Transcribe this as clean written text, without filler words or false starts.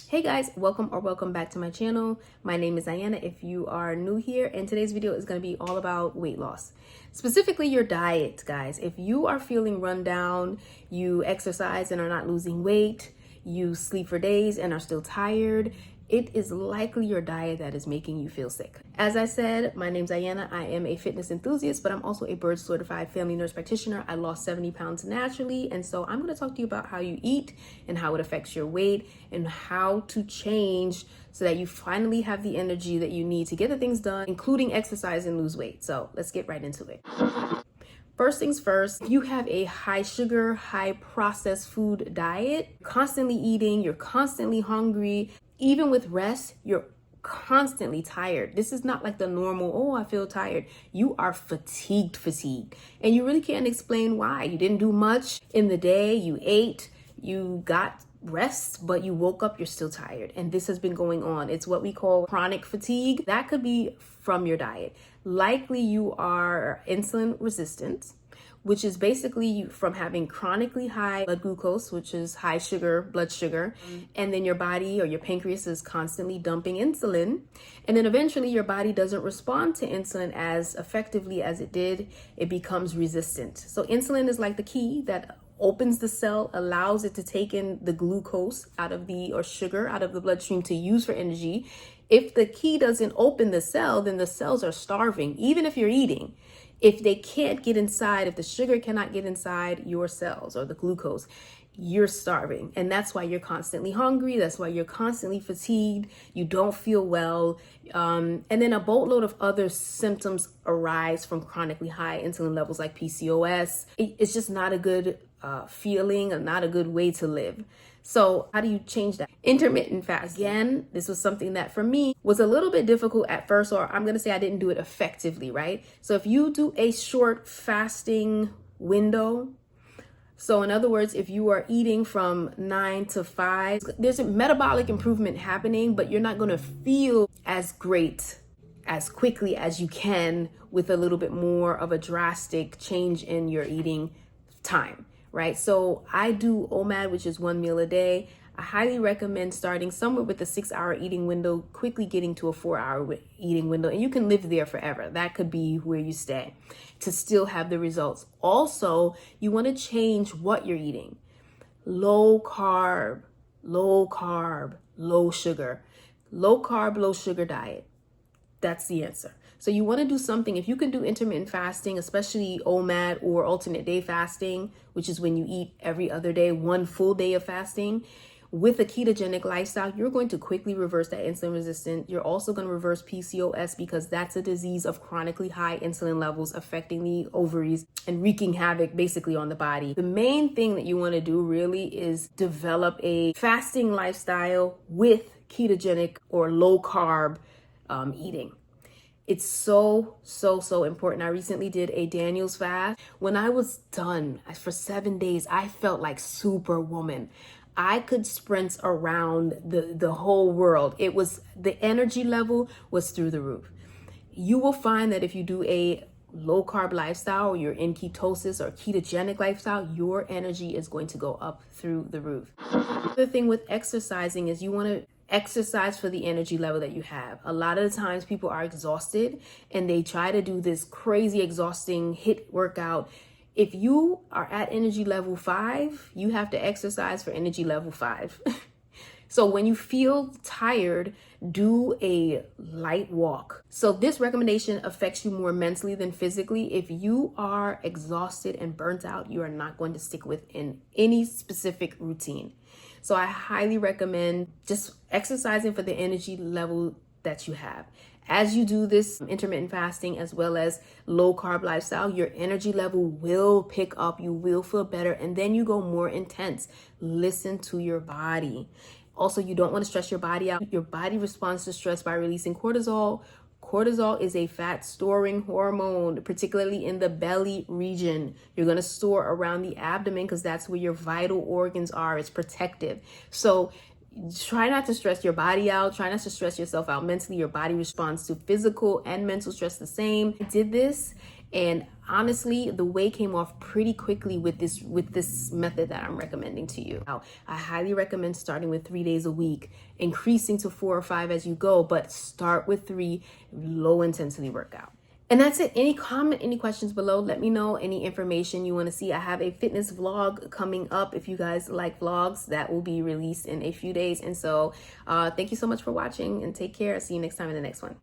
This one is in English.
Hey guys, welcome back to my channel. My name is Diana if you are new here, and today's video is going to be all about weight loss. Specifically your diet, guys. If you are feeling run down, you exercise and are not losing weight, you sleep for days and are still tired, it is likely your diet that is making you feel sick. As I said, my name's Diana. I am a fitness enthusiast, but I'm also a board certified family nurse practitioner. I lost 70 pounds naturally. And so I'm going to talk to you about how you eat and how it affects your weight and how to change so that you finally have the energy that you need to get the things done, including exercise and lose weight. So let's get right into it. First things first, if you have a high sugar, high processed food diet, constantly eating, you're constantly hungry, even with rest, you're constantly tired. This is not like the normal, oh, I feel tired. You are fatigued. And you really can't explain why. You didn't do much in the day, you ate, you got rest, but you woke up, you're still tired. And this has been going on. It's what we call chronic fatigue. That could be from your diet. Likely you are insulin resistant, which is basically from having chronically high blood glucose, which is high sugar, blood sugar. And then your body or your pancreas is constantly dumping insulin. And then eventually your body doesn't respond to insulin as effectively as it did. It becomes resistant. So insulin is like the key that opens the cell, allows it to take in the glucose out of or sugar out of the bloodstream to use for energy. If the key doesn't open the cell, then the cells are starving, even if you're eating. If they can't get inside, if the sugar cannot get inside your cells or the glucose, you're starving. And that's why you're constantly hungry. That's why you're constantly fatigued. You don't feel well. And then a boatload of other symptoms arise from chronically high insulin levels like PCOS. It's just not a good feeling, and not a good way to live. So how do you change that? Intermittent fasting. Again, this was something that for me was a little bit difficult at first, or I'm going to say I didn't do it effectively, right? So if you do a short fasting window, so in other words, if you are eating from 9 to 5, there's a metabolic improvement happening, but you're not going to feel as great as quickly as you can with a little bit more of a drastic change in your eating time. Right? So I do OMAD, which is 1 meal a day. I highly recommend starting somewhere with a 6-hour eating window, quickly getting to a 4-hour eating window, and you can live there forever. That could be where you stay to still have the results. Also, you want to change what you're eating. Low carb, low sugar. Low carb, low sugar diet. That's the answer. So you want to do something, if you can do intermittent fasting, especially OMAD or alternate day fasting, which is when you eat every other day, one full day of fasting, with a ketogenic lifestyle, you're going to quickly reverse that insulin resistance. You're also going to reverse PCOS because that's a disease of chronically high insulin levels affecting the ovaries and wreaking havoc basically on the body. The main thing that you want to do really is develop a fasting lifestyle with ketogenic or low carb eating. It's so important. I recently did a Daniel's fast. When I was done for 7 days, I felt like Superwoman. I could sprint around the whole world. It was, the energy level was through the roof. You will find that if you do a low carb lifestyle, or you're in ketosis or ketogenic lifestyle, your energy is going to go up through the roof. The thing with exercising is you want to exercise for the energy level that you have. A lot of the times people are exhausted and they try to do this crazy exhausting HIIT workout. If you are at energy level 5, you have to exercise for energy level 5. So when you feel tired, do a light walk. So this recommendation affects you more mentally than physically. If you are exhausted and burnt out, you are not going to stick with in any specific routine. So I highly recommend just exercising for the energy level that you have. As you do this intermittent fasting as well as low carb lifestyle, your energy level will pick up, you will feel better, and then you go more intense. Listen to your body. Also, you don't want to stress your body out. Your body responds to stress by releasing cortisol. Cortisol is a fat storing hormone, particularly in the belly region. You're going to store around the abdomen because that's where your vital organs are. It's protective. So try not to stress your body out. Try not to stress yourself out mentally. Your body responds to physical and mental stress the same. I did this And honestly, the weight came off pretty quickly with this method that I'm recommending to you. Now, I highly recommend starting with 3 days a week, increasing to 4 or 5 as you go, but start with 3 low intensity workout. And that's it. Any comment, any questions below, let me know. Any information you want to see. I have a fitness vlog coming up. If you guys like vlogs, that will be released in a few days. And so thank you so much for watching, and take care. See you next time in the next one.